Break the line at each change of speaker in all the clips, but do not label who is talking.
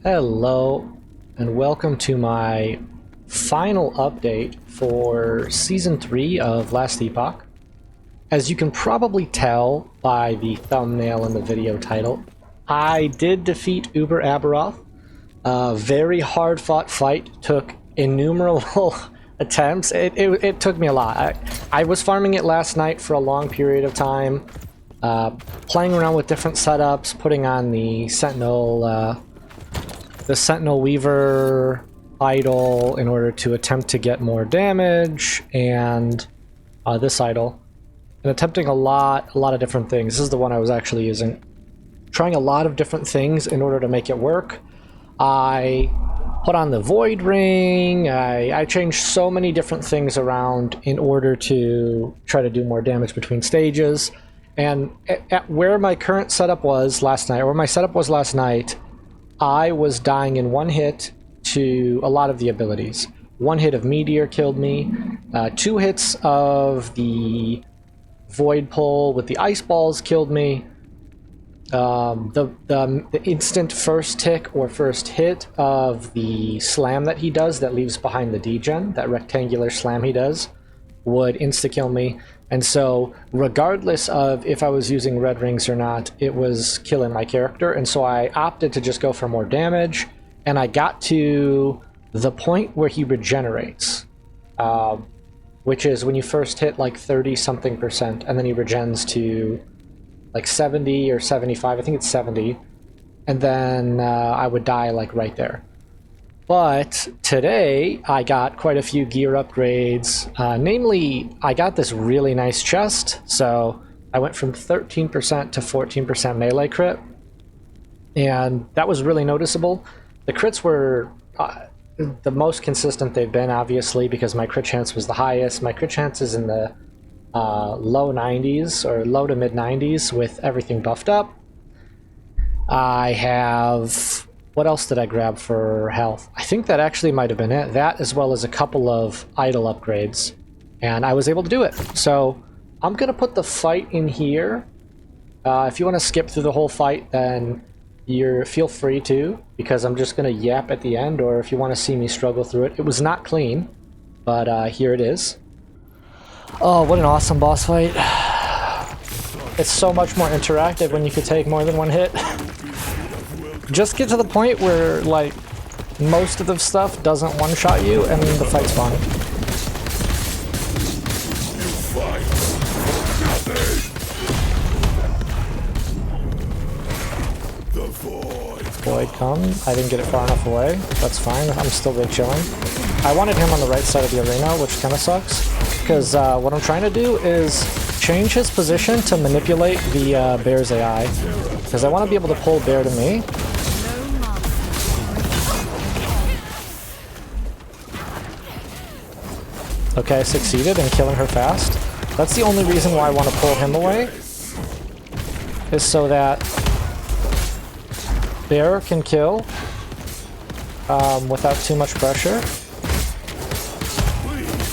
Hello, and welcome to my final update for Season 3 of Last Epoch. As you can probably tell by the thumbnail and the video title, I did defeat ABBEROTH. A very hard-fought fight, took innumerable attempts. It took me a lot. I was farming it last night for a long period of time, playing around with different setups, putting on the Sentinel Weaver idol in order to attempt to get more damage, and this idol, and attempting a lot of different things. This is the one I was actually using. Trying a lot of different things in order to make it work. I put on the Void Ring, I changed so many different things around in order to try to do more damage between stages. And at where my current setup was last night, or where my setup was last night, I was dying in one hit to a lot of the abilities. One hit of Meteor killed me, 2 hits of the Void Pull with the Ice Balls killed me. The instant first tick or first hit of the slam that he does that leaves behind the degen, that rectangular slam he does, would insta-kill me. And so, regardless of if I was using red rings or not, it was killing my character. And so I opted to just go for more damage, and I got to the point where he regenerates, which is when you first hit like 30-something%, and then he regens to like 70 or 75, I think it's 70, and then I would die like right there. But today I got quite a few gear upgrades, namely I got this really nice chest, so I went from 13% to 14% melee crit, and that was really noticeable. The crits were the most consistent they've been, obviously, because my crit chance was the highest. My crit chance is in the low 90s or low to mid 90s with everything buffed up. I have... what else did I grab for health? I think that actually might have been it. That, as well as a couple of idol upgrades. And I was able to do it. So I'm going to put the fight in here. If you want to skip through the whole fight, then feel free to, because I'm just going to yap at the end, or if you want to see me struggle through it. It was not clean, but here it is. Oh, what an awesome boss fight. It's so much more interactive when you could take more than one hit. Just get to the point where, like, most of the stuff doesn't one-shot you, and the fight's fun. Void come. I didn't get it far enough away. That's fine. I'm still really chilling. I wanted him on the right side of the arena, which kind of sucks, because what I'm trying to do is change his position to manipulate the bear's AI, because I want to be able to pull bear to me. Okay, I succeeded in killing her fast. That's the only reason why I want to pull him away, is so that bear can kill without too much pressure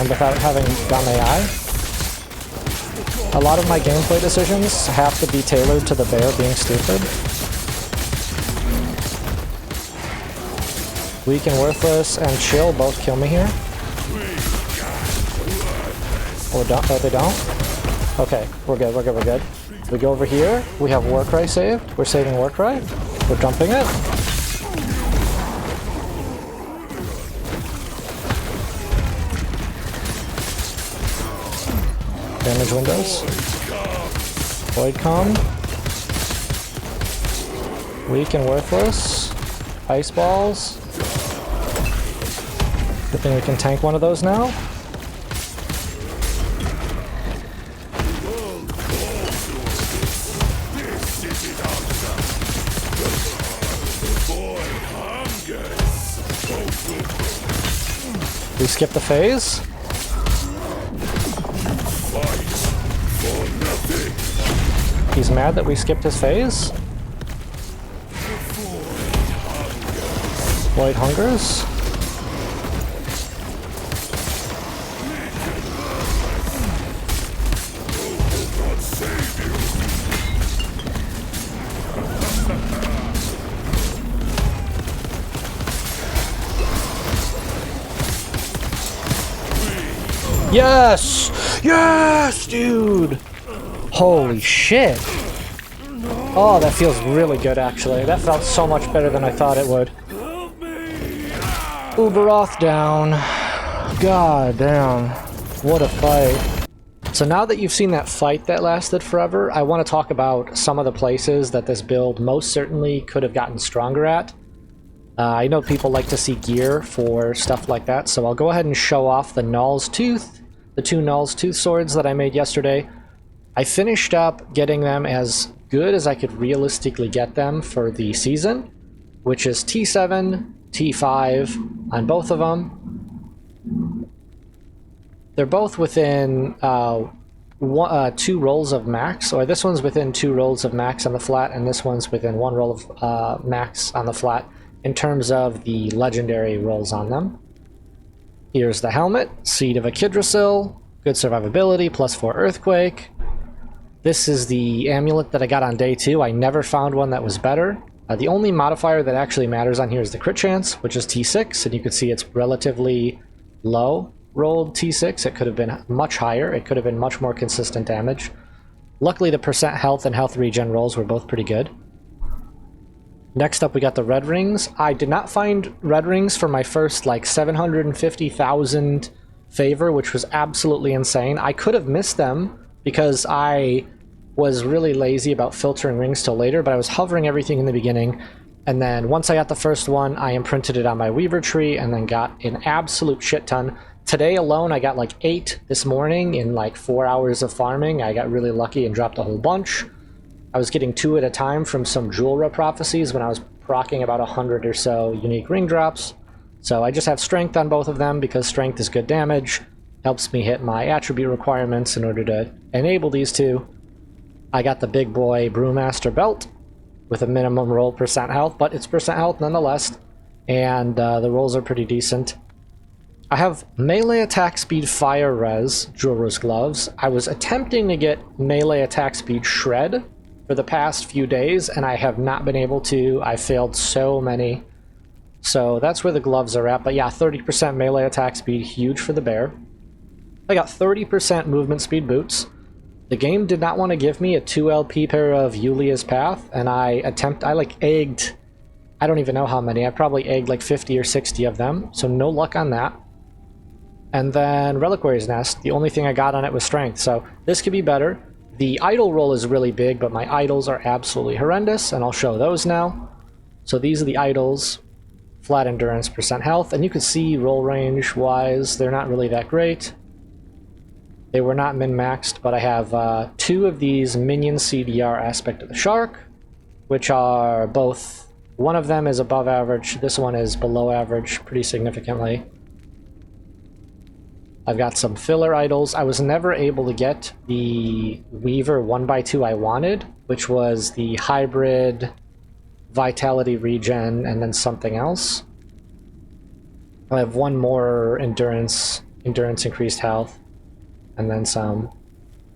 and without having dumb AI. A lot of my gameplay decisions have to be tailored to the bear being stupid. Weak and Worthless and Chill both kill me here. Or don't? Oh, they don't? Okay, we're good, we're good, we're good. We go over here, we have Warcry saved. We're saving Warcry. We're dumping it. Damage windows. Void com. Weak and Worthless. Ice balls. Good thing we can tank one of those now. We skip the phase. He's mad that we skipped his phase. Void hungers. Yes! Yes, dude! Holy shit. Oh, that feels really good, actually. That felt so much better than I thought it would. ABBEROTH down. God damn. What a fight. So now that you've seen that fight that lasted forever, I want to talk about some of the places that this build most certainly could have gotten stronger at. I know people like to see gear for stuff like that, so I'll go ahead and show off the Null's Tooth, the two Null's Tooth swords that I made yesterday. I finished up getting them as good as I could realistically get them for the season, which is T7, T5 on both of them. They're both within 2 rolls of max, or this one's within 2 rolls of max on the flat, and this one's within 1 roll of max on the flat in terms of the legendary rolls on them. Here's the helmet, Seed of Echidrosil, good survivability, +4 earthquake. This is the amulet that I got on day 2. I never found one that was better. The only modifier that actually matters on here is the crit chance, which is T6, and you can see it's relatively low rolled T6. It could have been much higher. It could have been much more consistent damage. Luckily, the percent health and health regen rolls were both pretty good. Next up, we got the red rings. I did not find red rings for my first, like, 750,000 favor, which was absolutely insane. I could have missed them because I was really lazy about filtering rings till later, but I was hovering everything in the beginning. And then once I got the first one, I imprinted it on my Weaver tree and then got an absolute shit ton. Today alone, I got like 8 this morning in like 4 hours of farming. I got really lucky and dropped a whole bunch. I was getting 2 at a time from some Jewelra prophecies when I was proccing about 100 or so unique ring drops. So I just have strength on both of them because strength is good damage. Helps me hit my attribute requirements in order to enable these two. I got the big boy Brewmaster belt with a minimum roll percent health, but it's percent health nonetheless. And the rolls are pretty decent. I have melee attack speed fire res Jewelra's gloves. I was attempting to get melee attack speed shred for the past few days, and I have not been able to. I failed so many. So that's where the gloves are at. But yeah, 30% melee attack speed, huge for the bear. I got 30% movement speed boots. The game did not want to give me a 2 LP pair of Yulia's Path, and I like egged, I don't even know how many. I probably egged like 50 or 60 of them, so no luck on that. And then Reliquary's Nest, the only thing I got on it was strength, so this could be better. The idol roll is really big, but my idols are absolutely horrendous, and I'll show those now. So these are the idols, flat endurance, percent health, and you can see roll range wise, they're not really that great. They were not min-maxed, but I have 2 of these minion CDR aspect of the shark, which are both, one of them is above average, this one is below average pretty significantly. I've got some filler idols. I was never able to get the Weaver 1x2 I wanted, which was the hybrid vitality regen and then something else. I have 1 more endurance increased health, and then some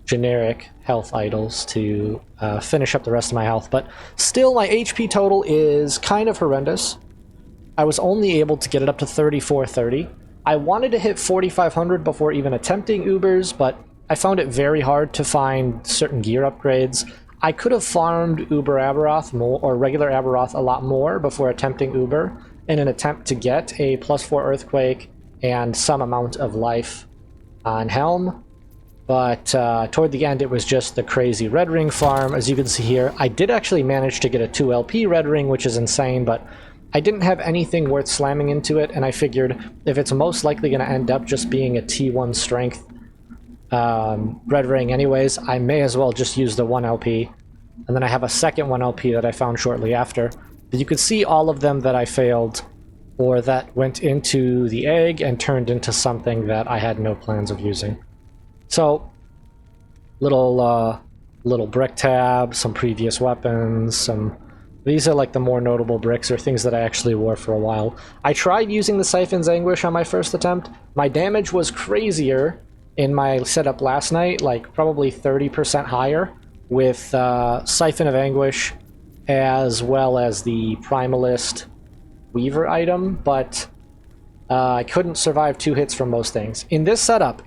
generic health idols to finish up the rest of my health. But still, my HP total is kind of horrendous. I was only able to get it up to 3430. I wanted to hit 4500 before even attempting Ubers, but I found it very hard to find certain gear upgrades. I could have farmed Uber ABBEROTH more, or regular ABBEROTH a lot more before attempting Uber in an attempt to get a +4 earthquake and some amount of life on Helm. But toward the end, it was just the crazy red ring farm. As you can see here, I did actually manage to get a 2 LP red ring, which is insane, but I didn't have anything worth slamming into it, and I figured if it's most likely going to end up just being a T1 strength red ring anyways, I may as well just use the 1 LP. And then I have a second 1 LP that I found shortly after. But you can see all of them that I failed, or that went into the egg and turned into something that I had no plans of using. So, little brick tab, some previous weapons, some... These are like the more notable bricks, or things that I actually wore for a while. I tried using the Siphon's Anguish on my first attempt. My damage was crazier in my setup last night, like probably 30% higher, with Siphon of Anguish as well as the Primalist Weaver item, but I couldn't survive 2 hits from most things. In this setup,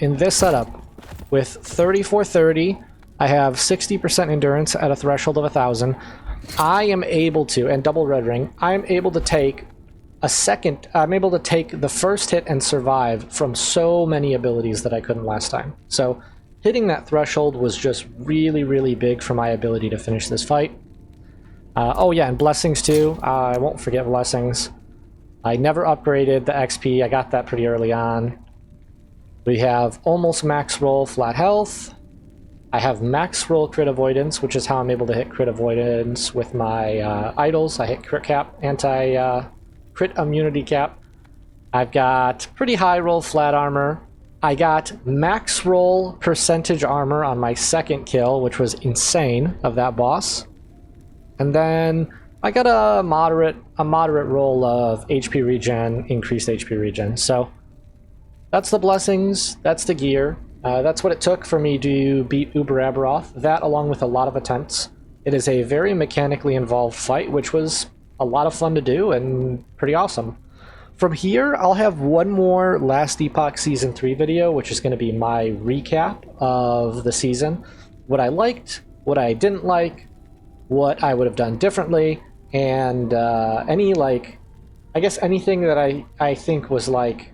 with 3430, I have 60% endurance at a threshold of 1,000. I am able to, and double red ring, I am able to take I'm able to take the first hit and survive from so many abilities that I couldn't last time. So hitting that threshold was just really, really big for my ability to finish this fight. Oh yeah, and blessings too. I won't forget blessings. I never upgraded the XP. I got that pretty early on. We have almost max roll flat health. I have max roll crit avoidance, which is how I'm able to hit crit avoidance with my idols. I hit crit cap, crit immunity cap. I've got pretty high roll flat armor. I got max roll percentage armor on my second kill, which was insane of that boss. And then I got a moderate roll of HP regen, increased HP regen. So that's the blessings, that's the gear. That's what it took for me to beat ABBEROTH. That, along with a lot of attempts. It is a very mechanically involved fight, which was a lot of fun to do and pretty awesome. From here, I'll have one more Last Epoch Season 3 video, which is going to be my recap of the season. What I liked, what I didn't like, what I would have done differently, and any, like, I guess anything that I think was, like,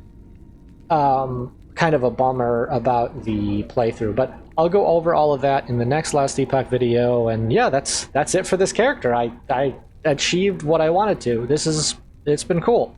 kind of a bummer about the playthrough. But I'll go over all of that in the next Last Epoch video, and yeah, that's it for this character. I achieved what I wanted to. It's been cool.